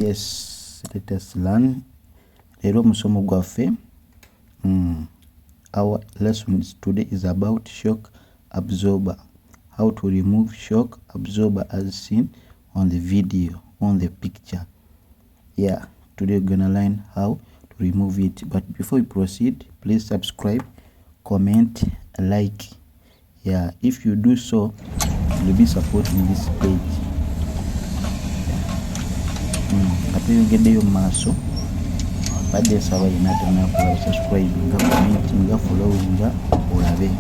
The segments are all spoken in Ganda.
Yes, let us learn. Lero musomo gwaffe. Our lesson today is about shock absorber. How to remove shock absorber as seen on the video, on the picture. Yeah, today we're gonna learn how to remove it. But before we proceed, please subscribe, comment, like. Yeah, if you do so, you'll be supporting this page. Ate yogeddeyo maaso badde nsaba yina tanakola subscribe nga comment nga follow nga olabe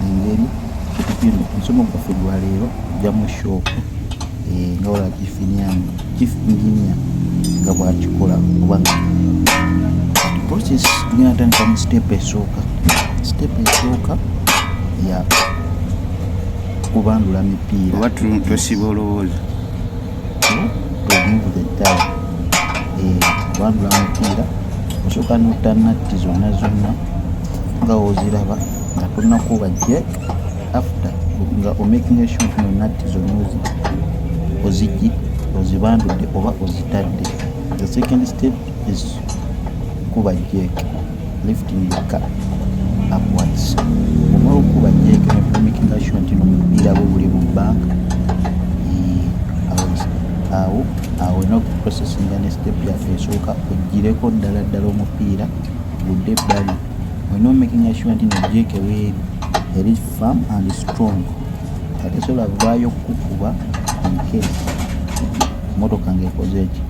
engeri ekipindi nsomo gwaffe gwa leero jamu shock nga ola chief engineer nga bwakikola oba process tugenda tandika mu step esooka ya kubandula mipiira oba tosiba olowooza remove the tire kubandula mipiira osooka nota natti zonna nga oziraba nga tonakuba jack after nga omaking sure no natti zonna ozibandudde oba ozitadde. The second step is kuba jack, lifting the car upwards. Omala okuba jack making sure nti nomupiira bwe buli mu bank awo eno processing ne step yaffe esooka ogireko ddala omupiira gudde ebbali. Olina making sure nti no jack weeri eri firm and strong, ate sobola vaayo kukuba in case motoka ng'ekoze eki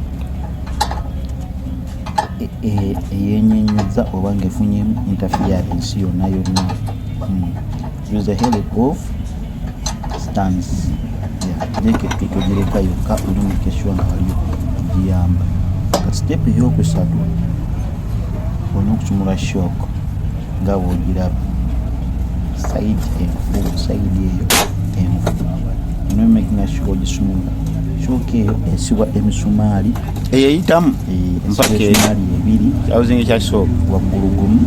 eyenyenyeza oba ng'efunyemu interference yonna. Use the help of stands. Jeke togireka yokka olumikeshwa nga waliyo giyamba. Kati step eyokusatu olina okusumula shock nga bwogiraba side eyo enfu. Olina making sure ogisumula shock eyo esibwa emisumaali eyeyitamu mpaka emisumaali ebiri kyabuzinga ekyasooka waggulu gumu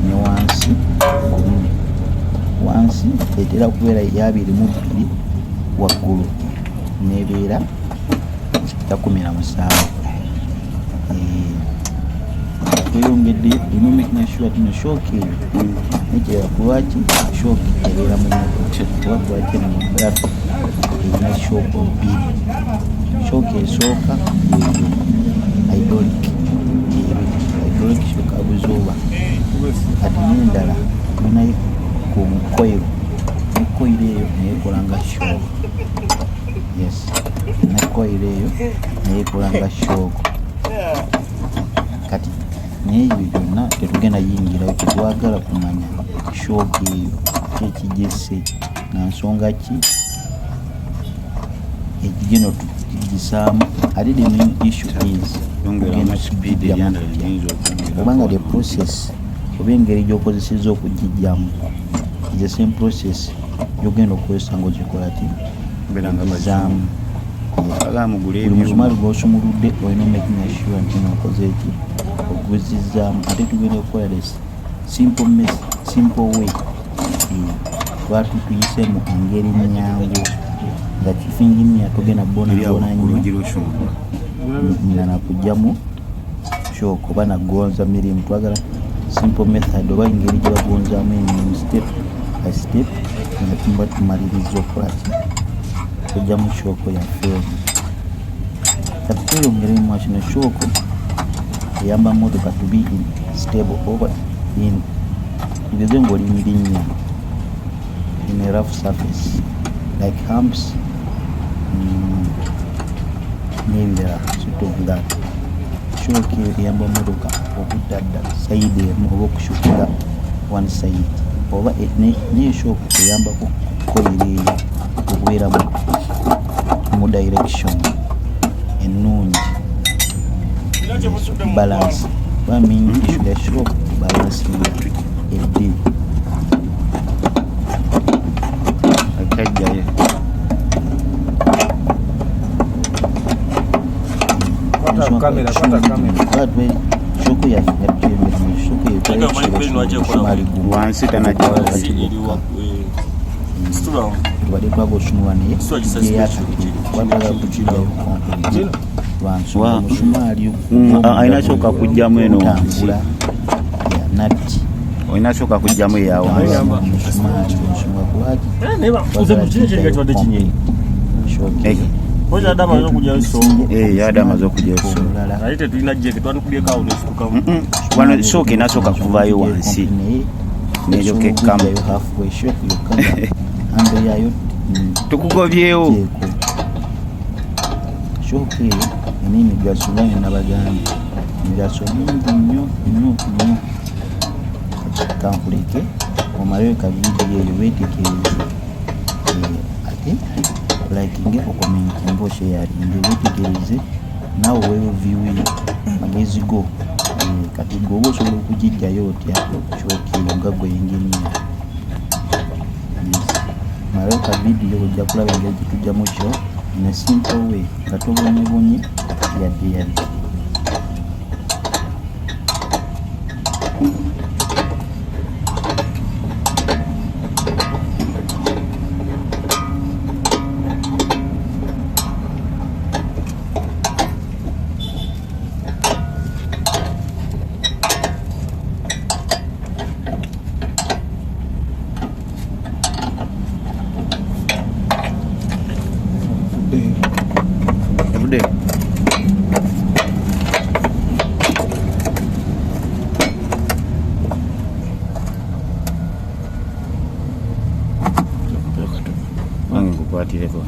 ne wansi gumu. Wansi etera kubeera yabiri mu bbiri, waggulu nebeera 17. Tweyongedde olina making sure tino shock eyo nekiraba kulwaki shock ebeera mu motoka oba kulwaki eno mu traffic erina shock bbiri. Shock esooka hydraulic shock absorber. Kati n'endala olinayo ku coil, ne coil eyo neyekola nga shock. Yes, ne coil eyo neyekola nga shock. Kati n'ebyo byonna tetugenda yingirayo, tetwagala kumanya shock eyo kyekigese na nsonga ki ekigeno tugisaamu. Ate the main issue is speed obanga the process oba engeri gy'okozesezza okugijjamu is the same process gy'ogenda okukozesa ng'ogikola ti ogizaamu. Buli musumaali gw'osumuludde olina making sure nti nookoze eki oguzizaamu. Ate tugenda okukola this simple way lwaki tuyise mu engeri nyangu nga chief engineer togenda bonabona nnyo nga nakugjamu shock oba nagonza mirimu. Twagala simple method oba engeri gye bagonzaamu emirimu step by step nga tumba tumaliriza okukola ki kugjamu shock yaffe. Kati tweyongeremu kino shock eyamba motoka to be stable over in tugeze ng'oli mirinnya in a rough surface like humps n'ebirala. Sort of that shock eyamba motoka okutadda side emu oba okushukira one side, oba neyo shock eyambako coil eyo okubeera mu direction ennungi balance. What mean issue the shock balance ebiri akajjayo shock yaffe wansi tanajja tubadde twaga osumulwa naye eyatulwaagala kugirayo lwansonga omusumaali alina sooka kujjamu eno tambula natti olina sooka kujjamu eyawo omusumaali ensonga kulwaki yadde amaze okujjayo wano sooka enasooka kuvaayo wansi neryoka ekkamu tukugobyewo shooka eyo ena emigaso nga nenabagambye emigaso mingi nnyo nnyo nnyo kankuleke omaleyo kavidiyo eyo wetekereze ate likinge okomenti mboshe yalinde wetegereze nawe wewe viwi magezi go kati gwoba osobola okugijjayo otya kyokiyo nga gweyinginiya malayo ka vidiyo ojja kulaba engeri gitujjamu kyo ne simple way nga tobonyebonye yadde everyday wange nkukwatireko